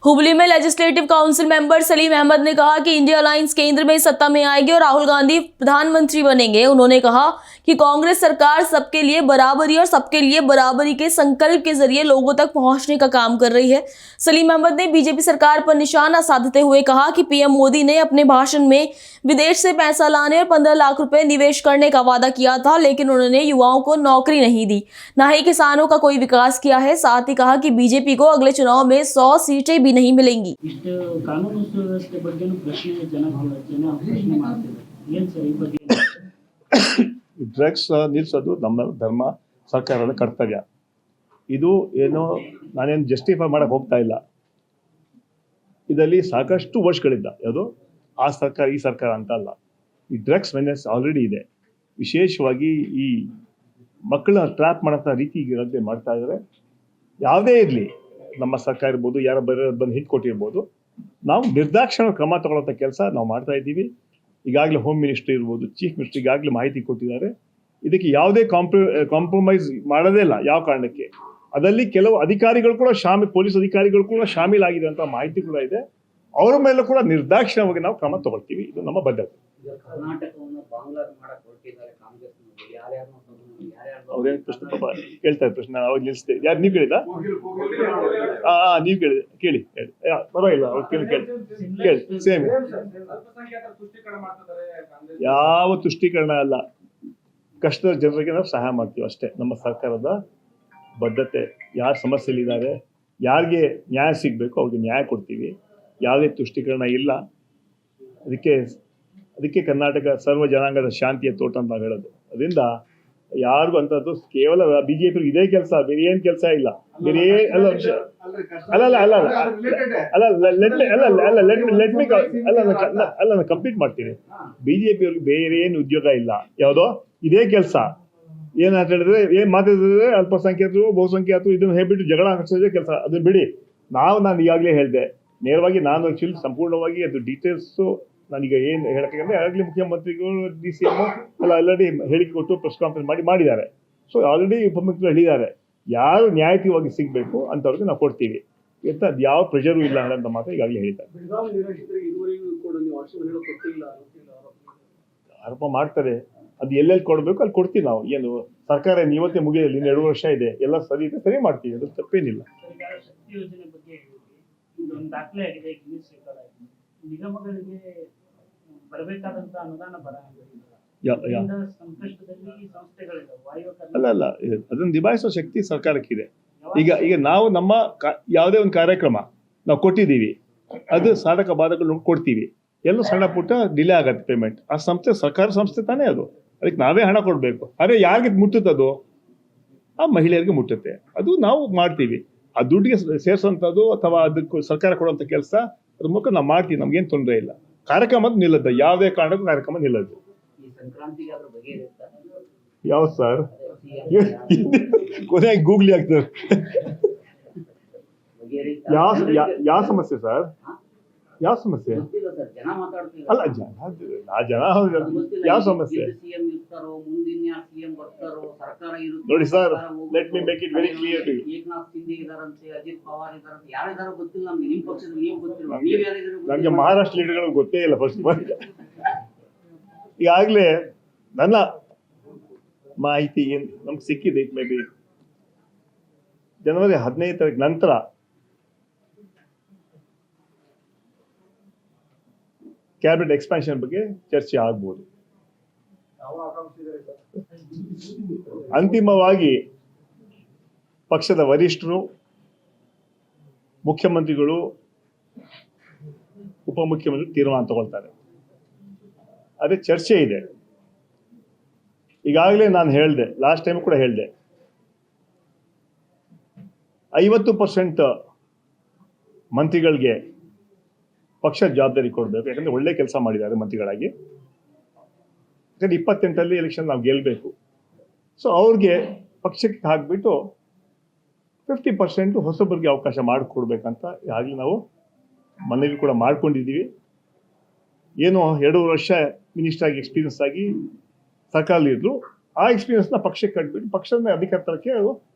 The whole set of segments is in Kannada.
हुबली में legislative council member Salim Ahmed ने कहा कि इंडिया अलायंस केंद्र में सत्ता में आएगी और राहुल गांधी प्रधानमंत्री बनेंगे। उन्होंने कहा कि कांग्रेस सरकार सबके लिए बराबरी और सबके लिए बराबरी के संकल्प के जरिए लोगों तक पहुंचने का काम कर रही है। सलीम अहमद ने बीजेपी सरकार पर निशाना साधते हुए कहा कि पीएम मोदी ने अपने भाषण में विदेश से पैसा लाने और 15 लाख रुपए निवेश करने का वादा किया था, लेकिन उन्होंने युवाओं को नौकरी नहीं दी, न ही किसानों का कोई विकास किया है। साथ ही कहा कि बीजेपी को अगले चुनाव में 100 सीटें भी नहीं मिलेंगी। ಇಷ್ಟು ಕಾನೂನು ಸುವ್ಯವಸ್ಥೆ ಬಗ್ಗೆನೂ ಪ್ರಶ್ನೆ ಜನ ಪ್ರಶ್ನೆ ಮಾಡ್ತಿದ್ದಾರೆ. ಏನು ಸರ್ ಈ ಬಗ್ಗೆ? ಡ್ರಗ್ಸ್ ನಿಲ್ಲಿಸೋದು ನಮ್ಮ ಧರ್ಮ, ಸರ್ಕಾರದ ಕರ್ತವ್ಯ. ಇದು ಏನೋ ನಾನೇನು ಜಸ್ಟಿಫೈ ಮಾಡಕ್ಕೆ ಹೋಗ್ತಾ ಇಲ್ಲ. ಇದರಲ್ಲಿ ಸಾಕಷ್ಟು ವರ್ಷಗಳಿಂದ ಯಾವುದು ಆ ಸರ್ಕಾರ ಈ ಸರ್ಕಾರ ಅಂತ ಅಲ್ಲ, ಈ ಡ್ರಗ್ಸ್ ಮೆನೆಸ್ ಆಲ್ರೆಡಿ ಇದೆ. ವಿಶೇಷವಾಗಿ ಈ ಮಕ್ಕಳ ಟ್ರ್ಯಾಪ್ ಮಾಡೋ ರೀತಿ ಮಾಡ್ತಾ ಇದ್ದಾರೆ. ಯಾವುದೇ ಇರಲಿ, ನಮ್ಮ ಸರ್ಕಾರ ಇರ್ಬೋದು, ಯಾರ ಬಂದು ಹಿಟ್ ಕೊಟ್ಟಿರ್ಬೋದು, ನಾವು ನಿರ್ದಾಕ್ಷಿಣ್ಯ ಕ್ರಮ ತಗೊಳ್ಳೋಂಥ ಕೆಲಸ ನಾವು ಮಾಡ್ತಾ ಇದ್ದೀವಿ. ಈಗಾಗಲೇ ಹೋಮ್ ಮಿನಿಸ್ಟ್ರಿ ಇರ್ಬೋದು, ಚೀಫ್ ಮಿನಿಸ್ಟ್ರಿ ಈಗಾಗಲೇ ಮಾಹಿತಿ ಕೊಟ್ಟಿದ್ದಾರೆ. ಇದಕ್ಕೆ ಯಾವುದೇ ಕಾಂಪ್ರಮೈಸ್ ಮಾಡೋದೇ ಇಲ್ಲ ಯಾವ ಕಾರಣಕ್ಕೆ. ಅದರಲ್ಲಿ ಕೆಲವು ಅಧಿಕಾರಿಗಳು ಕೂಡ ಪೊಲೀಸ್ ಅಧಿಕಾರಿಗಳು ಕೂಡ ಶಾಮೀಲಾಗಿದೆ ಅಂತ ಮಾಹಿತಿ ಕೂಡ ಇದೆ. ಅವರ ಮೇಲೂ ಕೂಡ ನಿರ್ದಾಕ್ಷಿಣ್ಯವಾಗಿ ನಾವು ಕ್ರಮ ತಗೊಳ್ತೀವಿ. ಇದು ನಮ್ಮ ಬದ್ಧತೆ. ಅವ್ರೇನು ಪ್ರಶ್ನೆ ಪಾಪ ಕೇಳ್ತಾರೆ, ಪ್ರಶ್ನೆ ಅವಾಗ ನಿಲ್ಲಿಸ್ತೇವೆ. ಯಾರು ನೀವು ಕೇಳಿದ? ನೀವು ಕೇಳಿದೆ, ಕೇಳಿ ಪರವಾಗಿಲ್ಲ, ಅವ್ರು ಕೇಳಿ ಸೇಮ್. ಯಾವ ತುಷ್ಟೀಕರಣ ಅಲ್ಲ, ಕಷ್ಟದ ಜನರಿಗೆ ನಾವು ಸಹಾಯ ಮಾಡ್ತೀವಿ ಅಷ್ಟೇ. ನಮ್ಮ ಸರ್ಕಾರದ ಬದ್ಧತೆ. ಯಾರು ಸಮಸ್ಯೆಲಿದ್ದಾರೆ, ಯಾರಿಗೆ ನ್ಯಾಯ ಸಿಗಬೇಕು ಅವ್ರಿಗೆ ನ್ಯಾಯ ಕೊಡ್ತೀವಿ. ಯಾವುದೇ ತುಷ್ಟೀಕರಣ ಇಲ್ಲ. ಅದಕ್ಕೆ ಕರ್ನಾಟಕ ಸರ್ವ ಜನಾಂಗದ ಶಾಂತಿಯ ತೋಟ ಅಂತ ನಾವು ಹೇಳೋದು. ಅದರಿಂದ ಯಾರಿಗೂ ಅಂಥದ್ದು ಕೇವಲ ಬಿಜೆಪಿ ಇದೇ ಕೆಲಸ, ಬೇರೆ ಏನು ಕೆಲಸ ಇಲ್ಲ. ಬೇರೆ ನಾನು ಕಂಪ್ಲೀಟ್ ಮಾಡ್ತೀನಿ. ಬಿಜೆಪಿ ಅವ್ರಿಗೆ ಬೇರೆ ಏನು ಉದ್ಯೋಗ ಇಲ್ಲ, ಯಾವುದೋ ಇದೇ ಕೆಲಸ. ಏನಂತ ಹೇಳಿದ್ರೆ ಏನು ಮಾತಾಡಿದ್ರೆ ಅಲ್ಪಸಂಖ್ಯಾತರು ಬಹುಸಂಖ್ಯಾತರು ಇದನ್ನು ಹೇಳ್ಬಿಟ್ಟು ಜಗಳ ಹಾಕಿಸೋದೇ ಕೆಲಸ. ಅದನ್ನ ಬಿಡಿ. ನಾನು ಈಗಾಗಲೇ ಹೇಳಿದೆ ನೇರವಾಗಿ. ನಾನು ಆ್ಯಕ್ಚುಲಿ ಸಂಪೂರ್ಣವಾಗಿ ಅದು ಡೀಟೇಲ್ಸು ನಾನೀಗ ಏನು ಹೇಳೋಕ್ಕಾಗಂದ್ರೆ ಆಗಲಿ ಮುಖ್ಯಮಂತ್ರಿಗಳು DCM ಎಲ್ಲ ಆಲ್ರೆಡಿ ಹೇಳಿಕೆ ಕೊಟ್ಟು ಪ್ರೆಸ್ ಕಾನ್ಫರೆನ್ಸ್ ಮಾಡಿದ್ದಾರೆ. ಸೊ ಆಲ್ರೆಡಿ ಉಪಮುಖ್ಯಮಂತ್ರಿಗಳು ಹೇಳಿದ್ದಾರೆ, ಯಾರು ನ್ಯಾಯಯುತವಾಗಿ ಸಿಗಬೇಕು ಅಂಥವ್ರಿಗೆ ನಾವು ಕೊಡ್ತೀವಿ ಅಂತ. ಅದು ಯಾವ ಪ್ರೆಷರು ಇಲ್ಲ ಅಂತ ಮಾತ್ರ ಈಗಾಗಲೇ ಹೇಳಿದ್ದಾರೆ. ಆರೋಪ ಮಾಡ್ತಾರೆ, ಅದು ಎಲ್ಲೆಲ್ಲಿ ಕೊಡಬೇಕು ಅಲ್ಲಿ ಕೊಡ್ತೀವಿ ನಾವು. ಏನು ಸರ್ಕಾರ ಇವತ್ತೇ ಮುಗಿಯೋದಿಲ್ಲ, ಇನ್ನು 2 ವರ್ಷ ಇದೆ. ಎಲ್ಲ ಸರಿ ಇದೆ, ಸರಿ ಮಾಡ್ತೀವಿ, ಅದು ತಪ್ಪೇನಿಲ್ಲ. ನಿಗಮಗಳಿಗೆ ಬರಬೇಕಾದಂತ ಅನುದಾನ ಅಲ್ಲ, ಅದನ್ನು ನಿಭಾಯಿಸೋ ಶಕ್ತಿ ಸರ್ಕಾರಕ್ಕಿದೆ. ಈಗ ನಾವು ನಮ್ಮ ಯಾವುದೇ ಒಂದು ಕಾರ್ಯಕ್ರಮ ನಾವು ಕೊಟ್ಟಿದ್ದೀವಿ, ಅದು ಸಾಧಕ ಬಾಧಕಗಳು ಕೊಡ್ತೀವಿ. ಎಲ್ಲೂ ಸಣ್ಣ ಪುಟ್ಟ ಡಿಲೇ ಆಗತ್ತೆ ಪೇಮೆಂಟ್. ಆ ಸಂಸ್ಥೆ ಸರ್ಕಾರ ಸಂಸ್ಥೆ ತಾನೇ ಅದು, ಅದಕ್ಕೆ ನಾವೇ ಹಣ ಕೊಡಬೇಕು. ಆದರೆ ಯಾರಿಗೆ ಮುಟ್ಟುತ್ತದೋ ಆ ಮಹಿಳೆಯರಿಗೆ ಮುಟ್ಟುತ್ತೆ, ಅದು ನಾವು ಮಾಡ್ತೀವಿ. ಆ ದುಡ್ಡಿಗೆ ಸೇರಿಸೋಂಥದ್ದು ಅಥವಾ ಅದಕ್ಕೆ ಸರ್ಕಾರ ಕೊಡುವಂಥ ಕೆಲಸ ಅದ್ರ ಮೂಲಕ ನಾವು ಮಾಡ್ತೀವಿ. ನಮ್ಗೇನು ತೊಂದರೆ ಇಲ್ಲ. ಕಾರ್ಯಕ್ರಮ ನಿಲ್ಲದ, ಯಾವುದೇ ಕಾರಣಕ್ಕೂ ಕಾರ್ಯಕ್ರಮ ನಿಲ್ಲದು. ಯಾವ ಸರ್ ಕೊನೆಯಾಗಿ ಗೂಗ್ಲಿ ಆಗ್ತದೆ. ಯಾವ ಸಮಸ್ಯೆ ಸರ್? ಯಾವ ಸಮಸ್ಯೆ ಅಲ್ಲ, ಜನ ಯಾವ ಸಮಸ್ಯೆ ನೋಡಿ sir, let me make it very clear to you. ನನಗೆ ಮಹಾರಾಷ್ಟ್ರ ಲೀಡರ್ಗಳು ಗೊತ್ತೇ ಇಲ್ಲ. ಫಸ್ಟ್ ಈಗಾಗಲೇ ನನ್ನ ಮಾಹಿತಿ ಏನು ನಮ್ಗೆ ಸಿಕ್ಕಿದೆ, ಮೇ ಬಿ ಜನವರಿ 15 ತಾರೀಕು ನಂತರ ಕ್ಯಾಬಿನೆಟ್ ಎಕ್ಸ್ಪಾನ್ಷನ್ ಬಗ್ಗೆ ಚರ್ಚೆ ಆಗ್ಬೋದು. ಅಂತಿಮವಾಗಿ ಪಕ್ಷದ ವರಿಷ್ಠರು, ಮುಖ್ಯಮಂತ್ರಿಗಳು, ಉಪಮುಖ್ಯಮಂತ್ರಿ ತೀರ್ಮಾನ ತಗೊಳ್ತಾರೆ. ಅದೇ ಚರ್ಚೆ ಇದೆ. ಈಗಾಗಲೇ ನಾನು ಹೇಳಿದೆ, ಲಾಸ್ಟ್ ಟೈಮ್ ಕೂಡ ಹೇಳಿದೆ, 50% ಮಂತ್ರಿಗಳಿಗೆ ಪಕ್ಷ ಜವಾಬ್ದಾರಿ ಕೊಡಬೇಕು. ಯಾಕಂದ್ರೆ ಒಳ್ಳೆ ಕೆಲಸ ಮಾಡಿದ್ದಾರೆ ಮಂತ್ರಿಗಳಾಗಿ. ಯಾಕಂದ್ರೆ 28ರಲ್ಲಿ ಎಲೆಕ್ಷನ್ ನಾವು ಗೆಲ್ಲಬೇಕು. ಸೊ ಅವ್ರಿಗೆ ಪಕ್ಷಕ್ಕೆ ಹಾಕ್ಬಿಟ್ಟು 50% ಹೊಸಬರಿಗೆ ಅವಕಾಶ ಮಾಡಿಕೊಡ್ಬೇಕಂತ ಈಗಾಗಲೇ ನಾವು ಮನವಿ ಕೂಡ ಮಾಡ್ಕೊಂಡಿದ್ದೀವಿ. ಏನು 2 ವರ್ಷ ಮಿನಿಸ್ಟರ್ ಆಗಿ ಎಕ್ಸ್ಪೀರಿಯನ್ಸ್ ಆಗಿ ಸರ್ಕಾರದಲ್ಲಿ ಇದ್ರು, ಆ ಎಕ್ಸ್ಪೀರಿಯನ್ಸ್ನ ಪಕ್ಷಕ್ಕೆ ಕಟ್ಬಿಟ್ಟು ಪಕ್ಷದ ಅಧಿಕಾರಕ್ಕೆ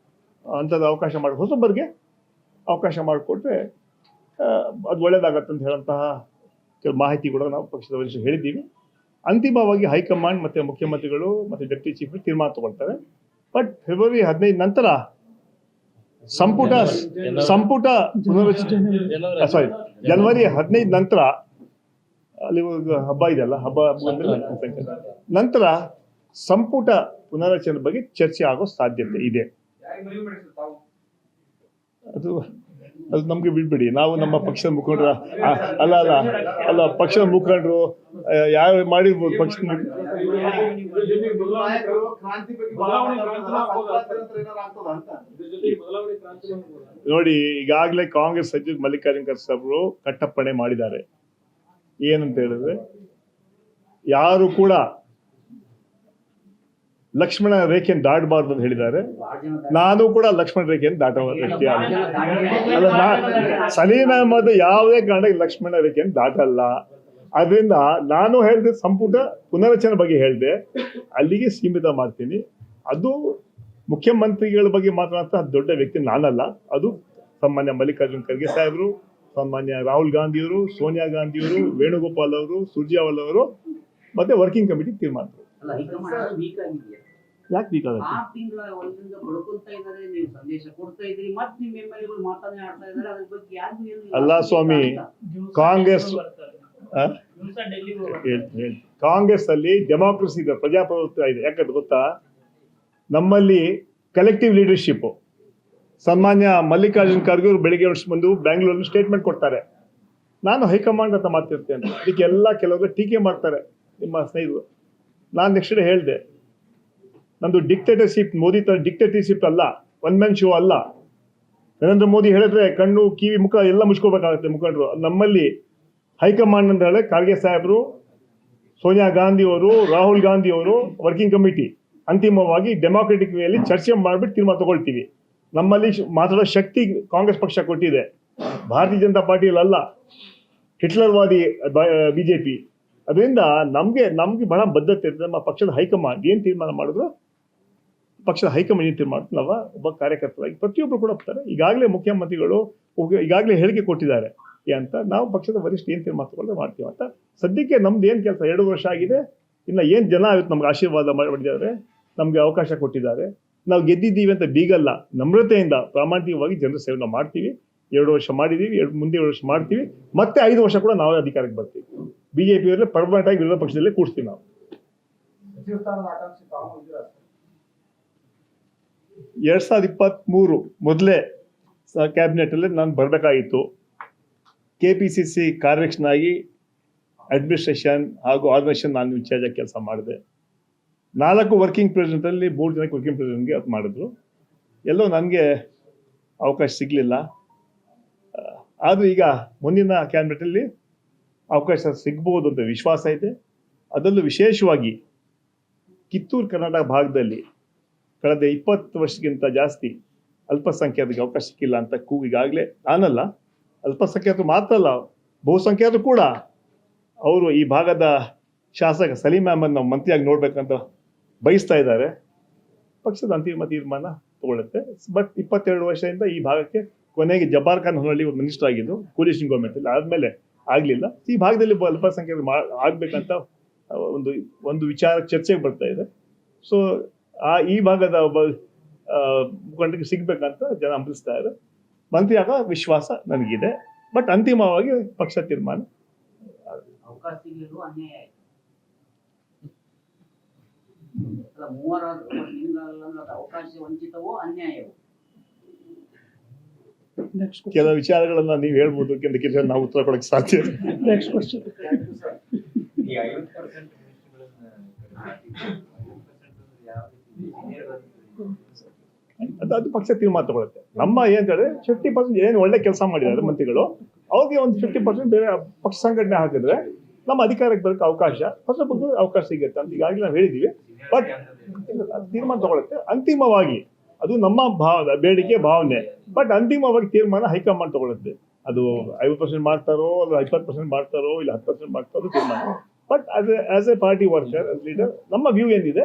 ಅಂಥದ್ದು ಅವಕಾಶ ಮಾಡಿ ಹೊಸಬರಿಗೆ ಅವಕಾಶ ಮಾಡಿಕೊಟ್ರೆ ಅದು ಒಳ್ಳೇದಾಗತ್ತೆ ಅಂತ ಹೇಳಂತಹ ಕೆಲವು ಮಾಹಿತಿ ಕೂಡ ನಾವು ಪಕ್ಷದ ವರಿಷ್ಠರು ಹೇಳಿದ್ದೀವಿ. ಅಂತಿಮವಾಗಿ ಹೈಕಮಾಂಡ್ ಮತ್ತು ಮುಖ್ಯಮಂತ್ರಿಗಳು ಮತ್ತು ಡೆಪ್ಟಿ ಚೀಫ್ ತೀರ್ಮಾನ ತಗೊಳ್ತಾರೆ. ಬಟ್ ಫೆಬ್ರವರಿ 15 ನಂತರ ಸಂಪುಟ ಪುನರ್ರಚನೆ ಜನವರಿ 15 ನಂತರ ಅಲ್ಲಿ ಹಬ್ಬ ಇದೆಯಲ್ಲ, ಹಬ್ಬ ನಂತರ ಸಂಪುಟ ಪುನರ್ರಚನೆ ಬಗ್ಗೆ ಚರ್ಚೆ ಆಗೋ ಸಾಧ್ಯತೆ ಇದೆ. ಅದು ನಮ್ಗೆ ಬಿಡ್ಬಿಡಿ. ನಾವು ನಮ್ಮ ಪಕ್ಷದ ಮುಖಂಡರ ಅಲ್ಲ ಪಕ್ಷದ ಮುಖಂಡರು ಯಾರು ಮಾಡಿರ್ಬೋದು ಪಕ್ಷದ ನೋಡಿ. ಈಗಾಗಲೇ ಕಾಂಗ್ರೆಸ್ ಸಚಿವ ಮಲ್ಲಿಕಾರ್ಜುನ ಖರ್ಗೆ ಅವರು ಕಟ್ಟಪ್ಪಣೆ ಮಾಡಿದ್ದಾರೆ. ಏನಂತ ಹೇಳಿದ್ರೆ, ಯಾರು ಕೂಡ ಲಕ್ಷ್ಮಣ ರೇಖೆಯನ್ನು ದಾಟಬಾರ್ದು ಅಂತ ಹೇಳಿದ್ದಾರೆ. ನಾನು ಕೂಡ ಲಕ್ಷ್ಮಣ ರೇಖೆಯನ್ನು ದಾಟುವ ವ್ಯಕ್ತಿ ಅಲ್ಲ. ಸಲೀಂ ಅಹಮದ್ ಯಾವುದೇ ಕಾರಣಕ್ಕೆ ಲಕ್ಷ್ಮಣ ರೇಖೆಯನ್ನು ದಾಟಲ್ಲ. ಅದರಿಂದ ನಾನು ಹೇಳಿದೆ ಸಂಪುಟ ಪುನರಚನೆ ಬಗ್ಗೆ ಹೇಳಿದೆ, ಅಲ್ಲಿಗೆ ಸೀಮಿತ ಮಾಡ್ತೀನಿ. ಅದು ಮುಖ್ಯಮಂತ್ರಿಗಳ ಬಗ್ಗೆ ಮಾತನಾಡ್ತಾ ದೊಡ್ಡ ವ್ಯಕ್ತಿ ನಾನಲ್ಲ. ಅದು ಸನ್ಮಾನ್ಯ ಮಲ್ಲಿಕಾರ್ಜುನ ಖರ್ಗೆ ಸಾಹೇಬರು, ಸನ್ಮಾನ್ಯ ರಾಹುಲ್ ಗಾಂಧಿಯವರು, ಸೋನಿಯಾ ಗಾಂಧಿಯವರು, ವೇಣುಗೋಪಾಲ್ ಅವರು, ಸುರ್ಜೇವಾಲಾ ಅವರು ಮತ್ತೆ ವರ್ಕಿಂಗ್ ಕಮಿಟಿ ತೀರ್ಮಾನ. ಯಾಕೆ ವೀಕ್ ಆಗುತ್ತೆ? ಅಲ್ಲ ಸ್ವಾಮಿ, ಕಾಂಗ್ರೆಸ್ ಅಲ್ಲಿ ಡೆಮಾಕ್ರಸಿ ಇದೆ, ಪ್ರಜಾಪ್ರಭುತ್ವ ಇದೆ. ಯಾಕಂದ್ರೆ ಗೊತ್ತಾ, ನಮ್ಮಲ್ಲಿ ಕಲೆಕ್ಟಿವ್ ಲೀಡರ್ಶಿಪ್. ಸನ್ಮಾನ್ಯ ಮಲ್ಲಿಕಾರ್ಜುನ ಖರ್ಗೆ ಅವರು ಬೆಳಿಗ್ಗೆ ಬಂದು ಬ್ಯಾಂಗ್ಳೂರಲ್ಲಿ ಸ್ಟೇಟ್ಮೆಂಟ್ ಕೊಡ್ತಾರೆ, ನಾನು ಹೈಕಮಾಂಡ್ ಅಂತ ಮಾತಿರ್ತೇನೆ. ಇದಕ್ಕೆಲ್ಲ ಕೆಲವರು ಟೀಕೆ ಮಾಡ್ತಾರೆ ನಿಮ್ಮ ಸ್ನೇಹಿತರು. ನಾನು ನೆಕ್ಸ್ಟ್ ಡೇ ಹೇಳಿದೆ, ನಮ್ದು ಡಿಕ್ಟೇಟರ್ಶಿಪ್, ಮೋದಿ ತರ ಡಿಕ್ಟೇಟರ್ಶಿಪ್ ಅಲ್ಲ, ಒನ್ ಮ್ಯಾನ್ ಶೋ ಅಲ್ಲ. ನರೇಂದ್ರ ಮೋದಿ ಹೇಳಿದ್ರೆ ಕಣ್ಣು ಕಿವಿ ಮುಖ ಎಲ್ಲ ಮುಚ್ಕೋಬೇಕಾಗುತ್ತೆ ಮುಖಂಡರು. ನಮ್ಮಲ್ಲಿ ಹೈಕಮಾಂಡ್ ಅಂತ ಹೇಳಿದ್ರೆ ಖರ್ಗೆ ಸಾಹೇಬರು, ಸೋನಿಯಾ ಗಾಂಧಿ ಅವರು, ರಾಹುಲ್ ಗಾಂಧಿ ಅವರು, ವರ್ಕಿಂಗ್ ಕಮಿಟಿ ಅಂತಿಮವಾಗಿ ಡೆಮಾಕ್ರೆಟಿಕ್ ವೇಯಲ್ಲಿ ಚರ್ಚೆ ಮಾಡಿಬಿಟ್ಟು ತೀರ್ಮಾನ ತಗೊಳ್ತೀವಿ. ನಮ್ಮಲ್ಲಿ ಮಾತಾಡೋ ಶಕ್ತಿ ಕಾಂಗ್ರೆಸ್ ಪಕ್ಷ ಕೊಟ್ಟಿದೆ, ಭಾರತೀಯ ಜನತಾ ಪಾರ್ಟಿಯಲ್ಲಿ ಅಲ್ಲ, ಹಿಟ್ಲರ್ವಾದಿ ಬಿಜೆಪಿ. ಅದರಿಂದ ನಮ್ಗೆ ಬಹಳ ಬದ್ಧತೆ ಇರ್ತದೆ. ನಮ್ಮ ಪಕ್ಷದ ಹೈಕಮಾಂಡ್ ಏನು ತೀರ್ಮಾನ ಮಾಡಿದ್ರು, ಪಕ್ಷದ ಹೈಕಮಾಂಡ್ ಏನು ತೀರ್ಮಾನ ಮಾಡ್ತಾರೆ, ನಾವು ಒಬ್ಬ ಕಾರ್ಯಕರ್ತರಾಗಿ ಪ್ರತಿಯೊಬ್ಬರು ಕೂಡ ಹೋಗ್ತಾರೆ. ಈಗಾಗಲೇ ಮುಖ್ಯಮಂತ್ರಿಗಳು ಈಗಾಗಲೇ ಹೇಳಿಕೆ ಕೊಟ್ಟಿದ್ದಾರೆ ಅಂತ, ನಾವು ಪಕ್ಷದ ವರಿಷ್ಠ ಏನು ತೀರ್ಮಾನ ತಗೊಳ್ಳೆ ಮಾಡ್ತೀವಿ ಅಂತ. ಸದ್ಯಕ್ಕೆ ನಮ್ದು ಏನು ಕೆಲಸ, 2 ವರ್ಷ ಆಗಿದೆ. ಇನ್ನು ಏನು ಜನ ಇವತ್ತು ನಮ್ಗೆ ಆಶೀರ್ವಾದ ಮಾಡಿದ್ದಾರೆ, ನಮಗೆ ಅವಕಾಶ ಕೊಟ್ಟಿದ್ದಾರೆ. ನಾವು ಗೆದ್ದಿದ್ದೀವಿ ಅಂತ ಬೀಗಲ್ಲ, ನಮ್ರತೆಯಿಂದ ಪ್ರಾಮಾಣಿಕವಾಗಿ ಜನರ ಸೇವೆ ನಾವು ಮಾಡ್ತೀವಿ. 2 ವರ್ಷ ಮಾಡಿದ್ದೀವಿ, ಮುಂದೆ 2 ವರ್ಷ ಮಾಡ್ತೀವಿ. ಮತ್ತೆ 5 ವರ್ಷ ಕೂಡ ನಾವೇ ಅಧಿಕಾರಕ್ಕೆ ಬರ್ತೀವಿ. ಬಿಜೆಪಿ ಅವರೇ ಪರ್ಮನೆಂಟ್ ಆಗಿ ವಿರೋಧ ಪಕ್ಷದಲ್ಲೇ ಕೂಡಿಸ್ತೀವಿ ನಾವು. 2023 ಮೊದಲೇ ಕ್ಯಾಬಿನೆಟ್ ಅಲ್ಲಿ ನಾನು ಬರಬೇಕಾಗಿತ್ತು. KPCC ಕಾರ್ಯದರ್ಶನಾಗಿ ಅಡ್ಮಿನಿಸ್ಟ್ರೇಷನ್ ಹಾಗೂ ಆರ್ಗನೈಸೇಷನ್ ನಾನು ಇನ್ಚಾರ್ಜ್ ಆಗಿ ಕೆಲಸ ಮಾಡಿದೆ. 4 ವರ್ಕಿಂಗ್ ಪ್ರೆಸಿಡೆಂಟ್ ಅಲ್ಲಿ 3 ಜನಕ್ಕೆ ವರ್ಕಿಂಗ್ ಪ್ರೆಸಿಡೆಂಟ್ಗೆ ಅದು ಮಾಡಿದ್ರು. ಎಲ್ಲೋ ನನಗೆ ಅವಕಾಶ ಸಿಗಲಿಲ್ಲ. ಆದರೂ ಈಗ ಮುಂದಿನ ಕ್ಯಾಬಿನೆಟ್ ಅಲ್ಲಿ ಅವಕಾಶ ಸಿಗ್ಬೋದು ಅಂತ ವಿಶ್ವಾಸ ಇದೆ. ಅದರಲ್ಲೂ ವಿಶೇಷವಾಗಿ ಕಿತ್ತೂರು ಕರ್ನಾಟಕ ಭಾಗದಲ್ಲಿ ಕಳೆದ 20 ವರ್ಷಕ್ಕಿಂತ ಜಾಸ್ತಿ ಅಲ್ಪಸಂಖ್ಯಾತರಿಗೆ ಅವಕಾಶ ಸಿಕ್ಕಿಲ್ಲ ಅಂತ ಕೂಗು ಈಗಾಗಲೇ ನಾನಲ್ಲ, ಅಲ್ಪಸಂಖ್ಯಾತರು ಮಾತ್ರ ಅಲ್ಲ, ಬಹುಸಂಖ್ಯಾತರು ಕೂಡ ಅವರು ಈ ಭಾಗದ ಶಾಸಕ ಸಲೀಂ ಅಹಮದ್ ನಾವು ಮಂತ್ರಿಯಾಗಿ ನೋಡ್ಬೇಕಂತ ಬಯಸ್ತಾ ಇದ್ದಾರೆ. ಪಕ್ಷದ ಅಂತಿಮ ತೀರ್ಮಾನ ತಗೊಳ್ಳುತ್ತೆ. ಬಟ್ 22 ವರ್ಷದಿಂದ ಈ ಭಾಗಕ್ಕೆ ಕೊನೆಗೆ ಜಬ್ಬಾರ್ ಖಾನ್ ಹೊನ್ನಳ್ಳಿ ಒಂದು ಮಿನಿಸ್ಟರ್ ಆಗಿದ್ದು ಕೋಲಿಷನ್ ಗೌರ್ಮೆಂಟ್ ಅಲ್ಲಿ, ಆದ್ಮೇಲೆ ಆಗ್ಲಿಲ್ಲ. ಈ ಭಾಗದಲ್ಲಿ ಅಲ್ಪಸಂಖ್ಯಾತರು ಆಗ್ಬೇಕಂತ ಒಂದು ವಿಚಾರ ಚರ್ಚೆಗೆ ಬರ್ತಾ ಇದೆ. ಸೊ ಈ ಭಾಗದ ಒಬ್ಬ ಮುಖಂಡರಿಗೆ ಸಿಗ್ಬೇಕಂತ ಜನ ಹಂಬಲಿಸ್ತಾ ಇದ್ದಾರೆ. ಮಂತ್ರಿ ಆಗೋ ವಿಶ್ವಾಸ ನನಗಿದೆ. ಬಟ್ ಅಂತಿಮವಾಗಿ ಪಕ್ಷ ತೀರ್ಮಾನ. ಕೆಲವು ವಿಚಾರಗಳನ್ನ ನೀವು ಹೇಳ್ಬೋದು, ಕೆಲವು ನಾವು ಉತ್ತರ ಕೊಡಕ್ಕೆ ಸಾಧ್ಯ. Next question. ಅದು ಪಕ್ಷ ತೀರ್ಮಾನ ತಗೊಳುತ್ತೆ. ನಮ್ಮ ಏನ್ ಹೇಳಿದ್ರೆ 50% ಏನು ಒಳ್ಳೆ ಕೆಲಸ ಮಾಡಿದ್ದಾರೆ ಮಂತ್ರಿಗಳು, ಅವ್ರಿಗೆ ಒಂದು 50% ಬೇರೆ ಪಕ್ಷ ಸಂಘಟನೆ ಹಾಕಿದ್ರೆ ನಮ್ಮ ಅಧಿಕಾರಕ್ಕೆ ಬರೋಕ್ಕೆ ಅವಕಾಶ, ಹೊಸ ಅವಕಾಶ ಸಿಗುತ್ತೆ ಅಂತ ಈಗಾಗಲೇ ನಾವು ಹೇಳಿದ್ದೀವಿ. ಬಟ್ ತೀರ್ಮಾನ ತಗೊಳುತ್ತೆ ಅಂತಿಮವಾಗಿ. ಅದು ನಮ್ಮ ಬೇಡಿಕೆ ಭಾವನೆ. ಬಟ್ ಅಂತಿಮವಾಗಿ ತೀರ್ಮಾನ ಹೈಕಮಾಂಡ್ ತಗೊಳುತ್ತೆ. ಅದು 50% ಮಾಡ್ತಾರೋ, ಅಲ್ಲ 20% ಮಾಡ್ತಾರೋ, ಇಲ್ಲ 10% ಮಾಡ್ತಾರೋ ತೀರ್ಮಾನ. But as A party worker, leader, ನಮ್ಮ ವ್ಯೂ ಏನಿದೆ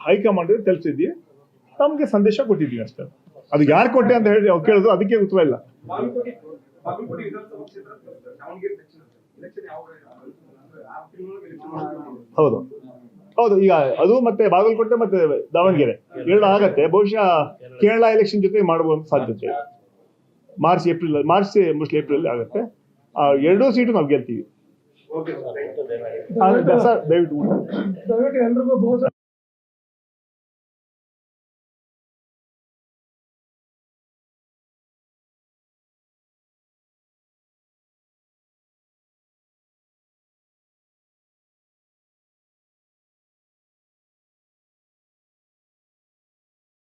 ಹೈಕಮಾಂಡ್ ತಿಳಿಸಿದ್ದೀವಿ, ತಮಗೆ ಸಂದೇಶ ಕೊಟ್ಟಿದ್ದೀವಿ ಅಷ್ಟೇ. ಅದು ಯಾರು ಕೊಟ್ಟೆ ಅಂತ ಹೇಳಿ ಅವ್ರು ಕೇಳಿದ್ರು, ಅದಕ್ಕೆ ಉತ್ತರ ಇಲ್ಲ. ಬಾಗಲಕೋಟೆ ವಿಧಾನಸಭಾ ಕ್ಷೇತ್ರ ದಾವಣಗೆರೆ ದಕ್ಷಿಣ ಎಲೆಕ್ಷನ್ ಯಾವ ಹೌದು ಹೌದು, ಈಗ ಅದು ಮತ್ತೆ ಬಾಗಲಕೋಟೆ ಮತ್ತೆ ದಾವಣಗೆರೆ ಎರಡು ಆಗತ್ತೆ. ಬಹುಶಃ ಕೇರಳ ಎಲೆಕ್ಷನ್ ಜೊತೆ ಮಾಡುವ ಸಾಧ್ಯತೆ ಇದೆ. ಮಾರ್ಚ್ ಮೋಸ್ಟ್ಲಿ ಏಪ್ರಿಲ್ ಆಗುತ್ತೆ. ಎರಡೂ ಸೀಟು ನಾವು ಗೆಲ್ತೀವಿ. ಓಕೆ ಸರ್, ದಯವಿಟ್ಟು ಎಲ್ರಿಗೂ